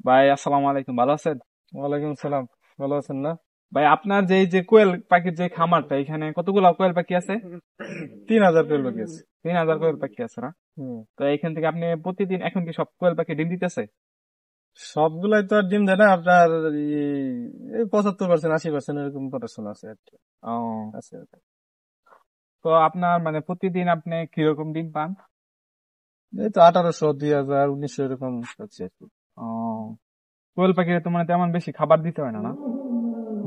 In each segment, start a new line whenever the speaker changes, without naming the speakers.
ভাই আসসালামু আলাইকুম, ভালো আছেন?
ওয়ালাইকুম সালাম। ভালো আছেন না?
ভাই আপনার যে এই যে কোয়েল পাখির যে খামারটা, এখানে কতগুলো কোয়েল পাখি আছে?
3,000 পেল গেছে।
3,000 কোয়েল পাখি আছে না?
হম।
তো এখান থেকে আপনি প্রতিদিন এখন কি সব কোয়েল পাখি ডিম দিতেছে?
সবগুলাই তো আর ডিম দেয় না আপনার। এই 75%, 80% এরকম প্রোডাকশন আছে আর কি।
ও,
আছে আর কি।
তো আপনার মানে প্রতিদিন আপনি কিরকম ডিম পান?
এই তো 1800, 2,000, 1900 এরকম হচ্ছে আর কি।
ও, কোয়েল পাখির তো মানে তেমন বেশি খাবার দিতে হয় না, না?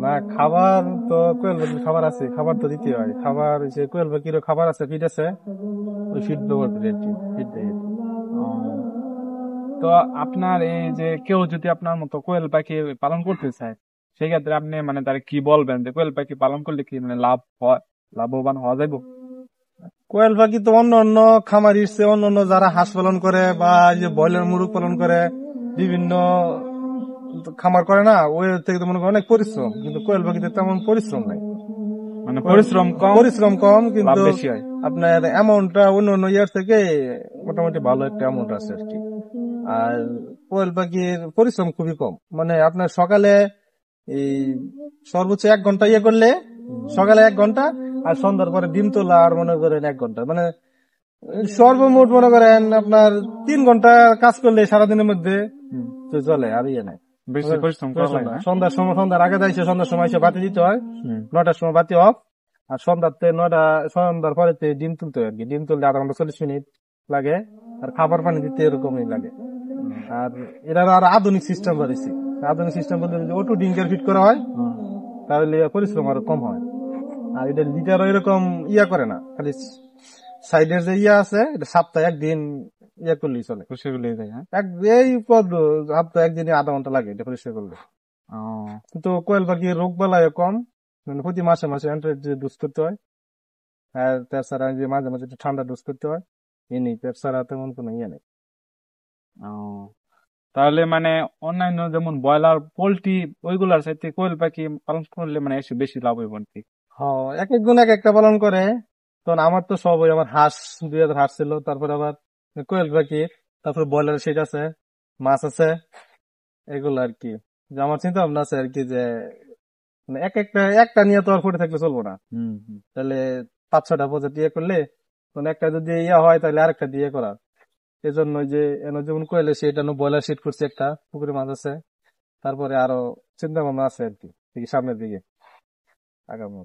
না, খাবার তো কোয়েল পাখির খাবার আছে, খাবার তো দিতে হয়। খাবার যে কোয়েল পাখিরও খাবার আছে, ফিড আছে, ওই ফিড ব্যবহার করি আর কি। ফিড দেয় আর কি।
ও, তো আপনার এই যে কেউ যদি আপনার মতো কোয়েল পাখি পালন করতে চায়, সেক্ষেত্রে আপনি মানে তার কি বলবেন যে কোয়েল পাখি পালন করলে কি মানে লাভ হয়, লাভবান হওয়া যাবে?
কোয়েল পাখি তো অন্য অন্য খামারির চেয়ে, অন্য অন্য যারা হাঁস পালন করে বা এই যে ব্রয়লার মুরগ পালন করে, বিভিন্ন খামার করে না, ওই থেকে তো মনে করেন অনেক পরিশ্রম, কিন্তু কোয়েল পাখিতে তেমন পরিশ্রম নাই।
মানে পরিশ্রম কম,
পরিশ্রম কম,
লাভ
কিন্তু
বেশি হয়।
আপনার অ্যামাউন্টটা অন্য অন্য ইয়ার থেকে মোটামুটি ভালো একটা অ্যামাউন্ট আছে আর কি। আর কোয়েল পাখির পরিশ্রম খুবই কম, মানে আপনার সকালে এই সর্বোচ্চ 1 ঘন্টা ইয়ে করলে, সকালে 1 ঘন্টা, আর সন্ধ্যার পরে ডিম তোলা আর মনে করেন 1 ঘন্টা, মানে সর্বমোট মনে করেন আপনার 3 ঘন্টা কাজ করলে সারাদিনের মধ্যে
হুম,
তো চলে, আর ইয়ে নাই।
বেশি পরিশ্রম করা
পরিশ্রম
লাগে
না।
না।
সন্ধ্যার সময়, সন্ধ্যার আগে যাইছে, সন্ধ্যার সময় এসে বাতি দিতে হয়,
হুম।
9টার সময় বাতি অফ। আর সন্ধ্যাতে 9টা, সন্ধ্যার পরে ডিম তুলতে হয় আর কি। ডিম তুলতে আধা ঘন্টা 40 মিনিট লাগে, আর খাবার পানি দিতে এরকমই লাগে। আর এরা আর আধুনিক সিস্টেম বাড়িছে। আধুনিক সিস্টেম বলতে যদি অটো ডিঙ্কার ফিট করা হয়,
হুম।
তাহলে পরিশ্রম আরো কম হয়। আর এটা লিটারও এরকম ইয়া করে না, খালি সাইডের যে ইয়া আছে, এটা সপ্তাহে একদিন ইয়া করলেই চলে।
খুশি হলেই যায়, হ্যাঁ।
এক এই পদ সপ্তাহে একদিনে আধা ঘন্টা লাগে এটা পরিষ্কার করলে।
ও,
কিন্তু কোয়েল পাখির রোগ বালাই কম, মানে প্রতি মাসে মাসে অ্যান্টিবায়োটিক ডোজ করতে হয়। আর তাছাড়া যে মাঝে মাঝে একটু ঠান্ডা ডোজ করতে হয়। এই নেই, তাছাড়া তেমন কোনো ইয়ে নেই।
ও, তাহলে মানে অন্যান্য যেমন ব্রয়লার পোল্ট্রি ওইগুলার সাথে কোয়েল পাখি পালন করলে মানে এসে বেশি লাভ হইব আর কি।
হ্যাঁ, এক একজন এক একটা পালন করে। তখন আমার তো সব ওই আমার হাঁস, 2,000 হাঁস ছিল, তারপর আবার কোয়েল পাখি, তারপর ব্রয়লার সেট আছে, মাছ আছে, এগুলো আর কি। যে আমার চিন্তা ভাবনা আছে আর কি, যে মানে এক একটা একটা নিয়ে তো আর পড়ে থাকলে চলবো না।
হুম, হুম।
তাহলে 5-6টা প্রজাতি ইয়ে করলে, মানে একটা যদি ইয়া হয় তাহলে আরেকটা দিয়ে করা। এই জন্য যে এনে যেমন কোয়েলে সেটা ব্রয়লার শিট করছে, একটা পুকুরে মাছ আছে। তারপরে আরো চিন্তা ভাবনা আছে আর কি, সামনের দিকে আগামী।